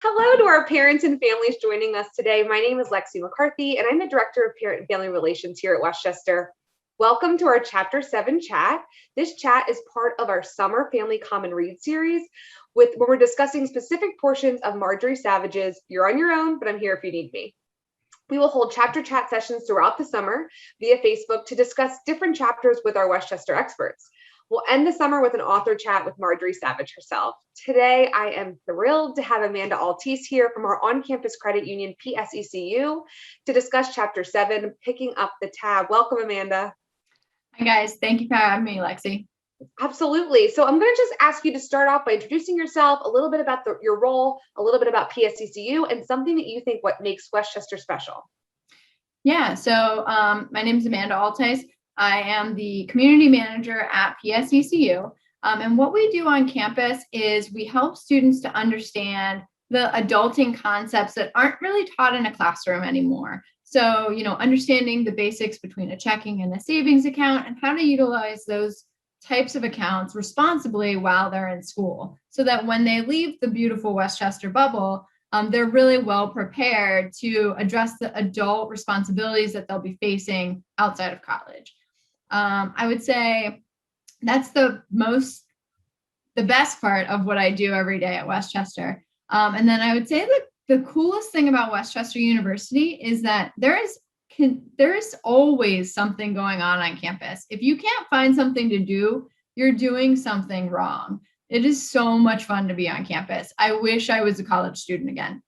Hello to our parents and families joining us today. My name is Lexi McCarthy, and I'm the Director of Parent and Family Relations here at Westchester. Welcome to our Chapter 7 chat. This chat is part of our Summer Family Common Read series where we're discussing specific portions of Marjorie Savage's You're on Your Own, but I'm Here If You Need Me. We will hold chapter chat sessions throughout the summer via Facebook to discuss different chapters with our Westchester experts. We'll end the summer with an author chat with Marjorie Savage herself. Today, I am thrilled to have Amanda Altice here from our on-campus credit union, PSECU, to discuss Chapter 7, Picking Up the Tab. Welcome, Amanda. Hi, guys. Thank you for having me, Lexi. Absolutely. So I'm going to just ask you to start off by introducing yourself, a little bit about your role, a little bit about PSECU, and something that you think what makes Westchester special. Yeah, so my name is Amanda Altice. I am the community manager at PSECU. And what we do on campus is we help students to understand the adulting concepts that aren't really taught in a classroom anymore. So, understanding the basics between a checking and a savings account and how to utilize those types of accounts responsibly while they're in school, so that when they leave the beautiful Westchester bubble, they're really well prepared to address the adult responsibilities that they'll be facing outside of college. I would say that's the best part of what I do every day at Westchester. And then I would say that the coolest thing about Westchester University is that there is always something going on campus. If you can't find something to do, you're doing something wrong. It is so much fun to be on campus. I wish I was a college student again.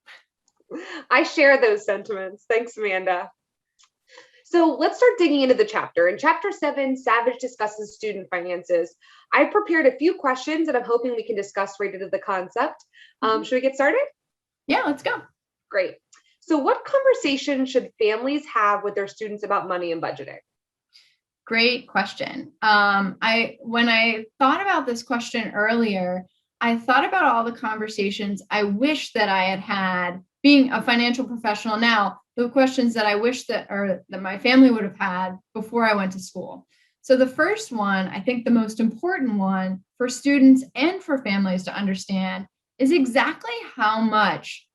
I share those sentiments. Thanks, Amanda. So let's start digging into the chapter. In Chapter 7, Savage discusses student finances. I prepared a few questions that I'm hoping we can discuss right into the concept. Should we get started? Yeah, let's go. Great. So what conversation should families have with their students about money and budgeting? Great question. When I thought about this question earlier, I thought about all the conversations I wish that I had had being a financial professional now, the questions that I wish that my family would have had before I went to school. So the first one, I think the most important one for students and for families to understand is exactly how much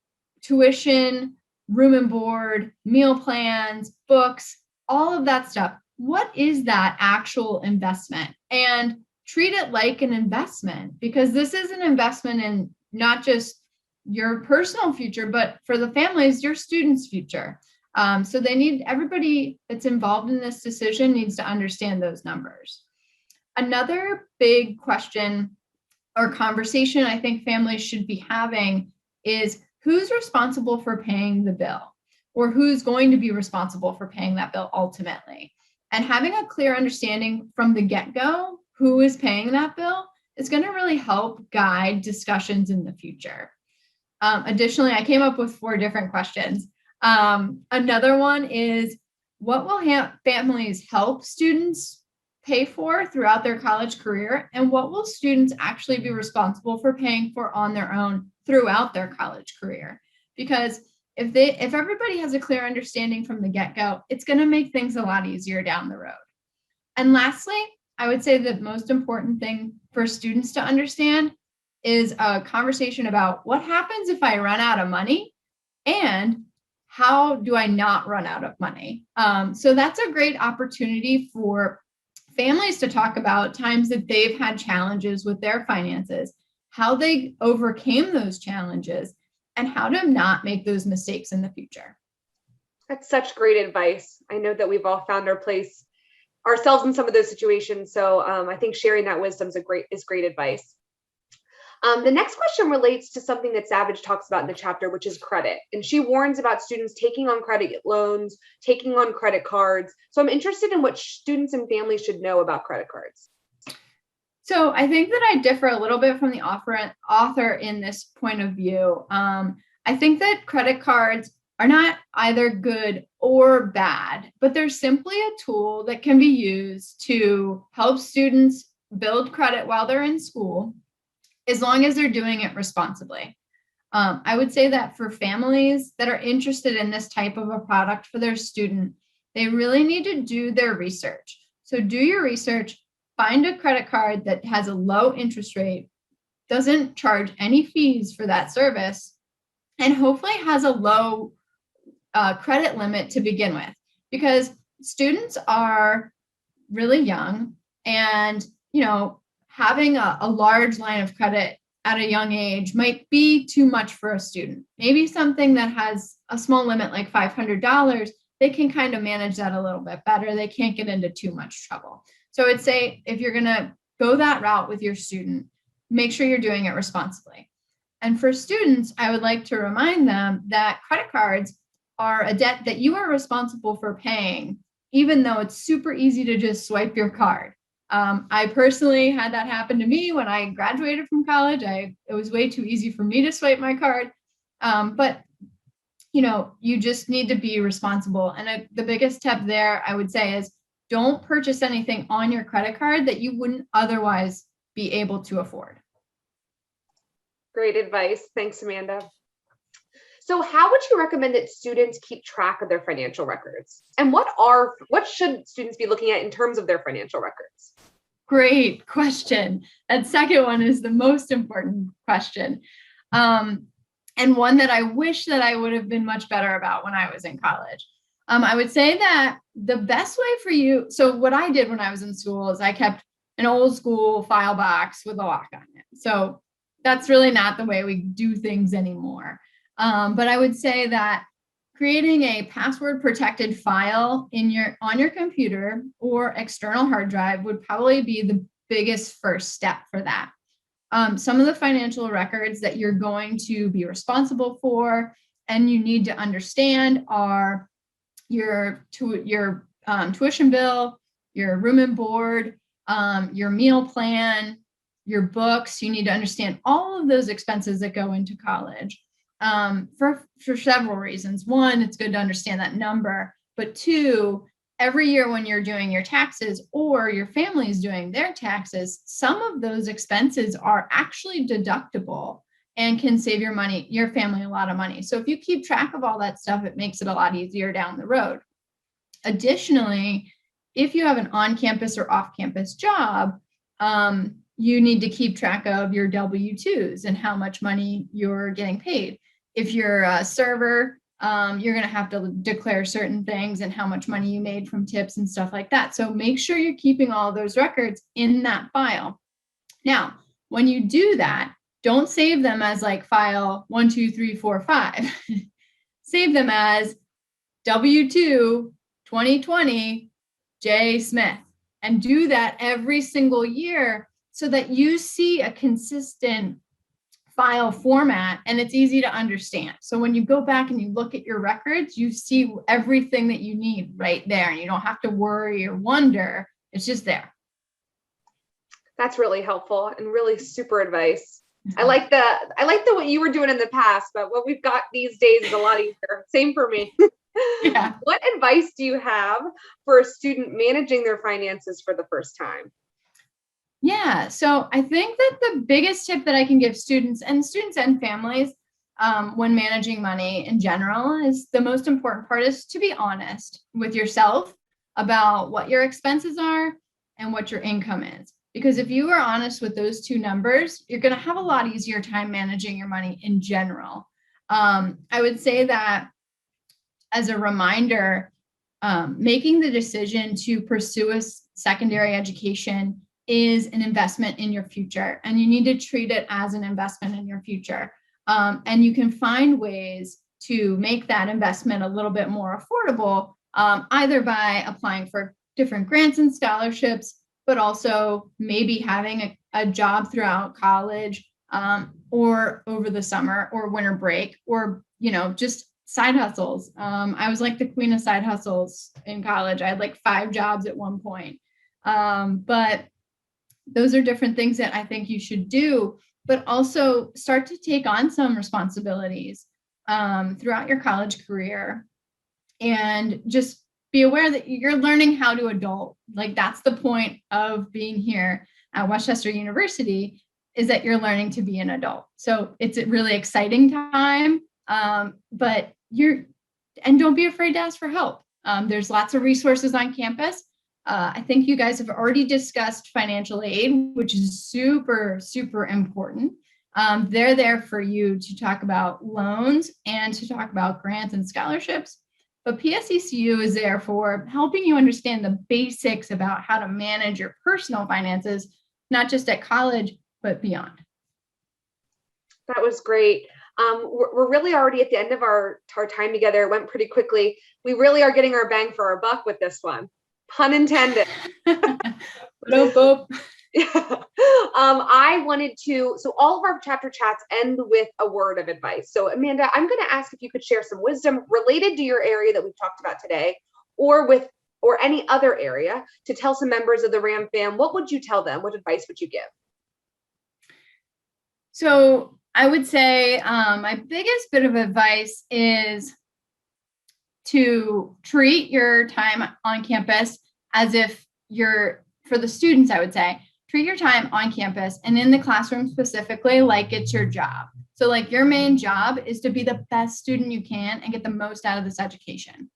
tuition, room and board, meal plans, books, all of that stuff. What is that actual investment? And treat it like an investment, because this is an investment in not just your personal future, but for the families, your students' future. So everybody that's involved in this decision needs to understand those numbers. Another big question or conversation I think families should be having is who's responsible for paying the bill, or who's going to be responsible for paying that bill ultimately. And having a clear understanding from the get-go who is paying that bill is going to really help guide discussions in the future. Additionally, I came up with 4 different questions. Another one is, what will families help students pay for throughout their college career, and what will students actually be responsible for paying for on their own throughout their college career? Because if everybody has a clear understanding from the get-go, it's going to make things a lot easier down the road. And lastly, I would say the most important thing for students to understand is a conversation about what happens if I run out of money, and how do I not run out of money? So that's a great opportunity for families to talk about times that they've had challenges with their finances, how they overcame those challenges, and how to not make those mistakes in the future. That's such great advice. I know that we've all found our place ourselves in some of those situations. So I think sharing that wisdom is great advice. The next question relates to something that Savage talks about in the chapter, which is credit. And she warns about students taking on credit loans, taking on credit cards. So I'm interested in what students and families should know about credit cards. So I think that I differ a little bit from the author in this point of view. I think that credit cards are not either good or bad, but they're simply a tool that can be used to help students build credit while they're in school, as long as they're doing it responsibly. I would say that for families that are interested in this type of a product for their student, they really need to do their research. So do your research, find a credit card that has a low interest rate, doesn't charge any fees for that service, and hopefully has a low credit limit to begin with, because students are really young, and having a large line of credit at a young age might be too much for a student. Maybe something that has a small limit like $500, they can kind of manage that a little bit better. They can't get into too much trouble. So I'd say if you're going to go that route with your student, make sure you're doing it responsibly. And for students, I would like to remind them that credit cards are a debt that you are responsible for paying, even though it's super easy to just swipe your card. I personally had that happen to me when I graduated from college. It was way too easy for me to swipe my card. But you just need to be responsible. And the biggest tip there, I would say, is don't purchase anything on your credit card that you wouldn't otherwise be able to afford. Great advice. Thanks, Amanda. So how would you recommend that students keep track of their financial records? And what should students be looking at in terms of their financial records? Great question. That second one is the most important question. And one that I wish that I would have been much better about when I was in college. I would say that the best way for you, so what I did when I was in school is I kept an old school file box with a lock on it. So that's really not the way we do things anymore. But I would say that creating a password protected file on your computer or external hard drive would probably be the biggest first step for that. Some of the financial records that you're going to be responsible for and you need to understand are your tuition bill, your room and board, your meal plan, your books. You need to understand all of those expenses that go into college. For several reasons. One, it's good to understand that number, but two, every year when you're doing your taxes or your family is doing their taxes, some of those expenses are actually deductible and can save your family a lot of money. So if you keep track of all that stuff, it makes it a lot easier down the road. Additionally, if you have an on-campus or off-campus job, you need to keep track of your W-2s and how much money you're getting paid. If you're a server, you're going to have to declare certain things and how much money you made from tips and stuff like that. So make sure you're keeping all those records in that file. Now, when you do that, don't save them as like file 1, 2, 3, 4, 5. Save them as W-2 2020 J Smith, and do that every single year so that you see a consistent file format and it's easy to understand. So when you go back and you look at your records, you see everything that you need right there and you don't have to worry or wonder. It's just there. That's really helpful and really super advice. I like the what you were doing in the past, but what we've got these days is a lot easier. Same for me. Yeah. What advice do you have for a student managing their finances for the first time? Yeah, so I think that the biggest tip that I can give students and families when managing money in general is the most important part is to be honest with yourself about what your expenses are and what your income is. Because if you are honest with those two numbers, you're going to have a lot easier time managing your money in general. I would say that as a reminder, making the decision to pursue a secondary education is an investment in your future, and you need to treat it as an investment in your future. And you can find ways to make that investment a little bit more affordable, either by applying for different grants and scholarships, but also maybe having a job throughout college, or over the summer or winter break, or just side hustles. I was like the queen of side hustles in college. I had like 5 jobs at one point. But those are different things that I think you should do, but also start to take on some responsibilities throughout your college career, and just be aware that you're learning how to adult. Like that's the point of being here at West Chester University, is that you're learning to be an adult. So it's a really exciting time, but don't be afraid to ask for help. There's lots of resources on campus. I think you guys have already discussed financial aid, which is super, super important. They're there for you to talk about loans and to talk about grants and scholarships. But PSECU is there for helping you understand the basics about how to manage your personal finances, not just at college, but beyond. That was great. We're really already at the end of our time together. It went pretty quickly. We really are getting our bang for our buck with this one. Pun intended. Boop. Yeah. So all of our chapter chats end with a word of advice. So Amanda, I'm going to ask if you could share some wisdom related to your area that we've talked about today, or any other area, to tell some members of the RAM fam. What would you tell them? What advice would you give? So I would say my biggest bit of advice is to treat your time on campus as if for the students, I would say, treat your time on campus and in the classroom specifically like it's your job. So like your main job is to be the best student you can and get the most out of this education.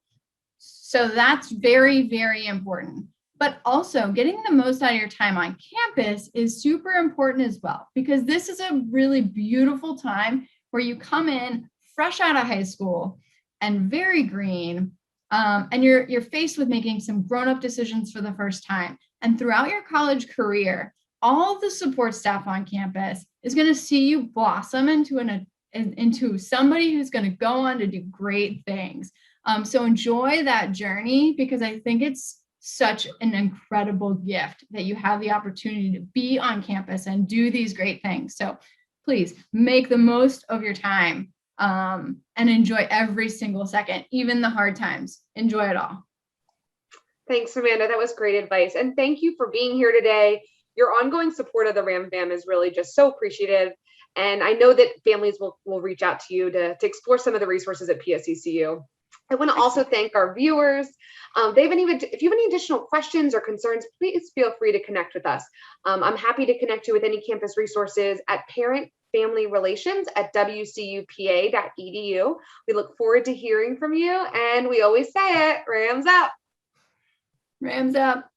So that's very, very important. But also getting the most out of your time on campus is super important as well, because this is a really beautiful time where you come in fresh out of high school and very green, and you're faced with making some grown-up decisions for the first time. And throughout your college career, all the support staff on campus is going to see you blossom into somebody who's going to go on to do great things. So enjoy that journey, because I think it's such an incredible gift that you have the opportunity to be on campus and do these great things. So please make the most of your time, and enjoy every single second, even the hard times. Enjoy it all. Thanks, Amanda. That was great advice. And thank you for being here today. Your ongoing support of the RAM fam is really just so appreciative. And I know that families will reach out to you to explore some of the resources at PSECU. I want to also thank our viewers. If you have any additional questions or concerns, please feel free to connect with us. I'm happy to connect you with any campus resources at parentfamilyrelations@wcupa.edu. We look forward to hearing from you. And we always say it, Rams up. Rams up.